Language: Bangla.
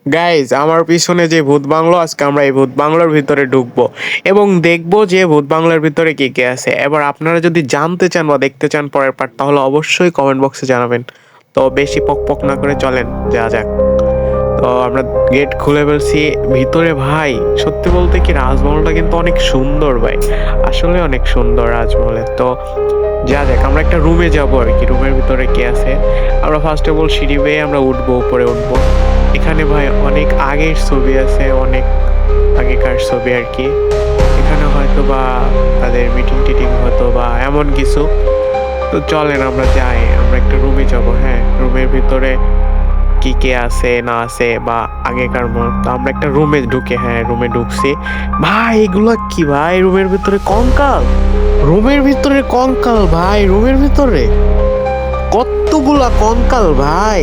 গাইজ, আমার পিছনে যে ভূত বাংলো, আজকে আমরা এই ভূত বাংলার ভিতরে ঢুকবো এবং দেখবো যে ভূত বাংলার ভিতরে কি কি আছে। এবার আপনারা যদি জানতে চান বা দেখতে চান পরের পার্ট, তাহলে অবশ্যই কমেন্ট বক্সে জানাবেন। তো বেশি পক পক না করে চলেন যা যাক। তো আমরা গেট খুলে ফেলছি ভিতরে। ভাই সত্যি বলতে কি, রাজমহলটা কিন্তু অনেক সুন্দর ভাই, আসলে অনেক সুন্দর রাজমহলের। তো যা দেখ, আমরা একটা রুমে যাবো আর কি, রুমের ভিতরে কি আছে। আমরা ফার্স্ট অফ অল সিঁড়ি বেয়ে আমরা উঠবো, উপরে উঠবো। এখানে ভাই অনেক আগের ছবি আছে, অনেক আগেকার ছবি আর কি। এখানে হয়তো বা তাদের মিটিং টিটিং হতো বা এমন কিছু। তো চলেন আমরা যাই, আমরা একটা রুমে যাব। হ্যাঁ, রুমের ভিতরে কি কে আছে না আছে বা আগেকার মত। তো আমরা একটা রুমে ঢুকে, হ্যাঁ রুমে ঢুকছি। ভাই এগুলো কি ভাই, রুমের ভিতরে কঙ্কাল, রুমের ভিতরে কঙ্কাল ভাই, রুমের ভিতরে কতগুলা কঙ্কাল ভাই।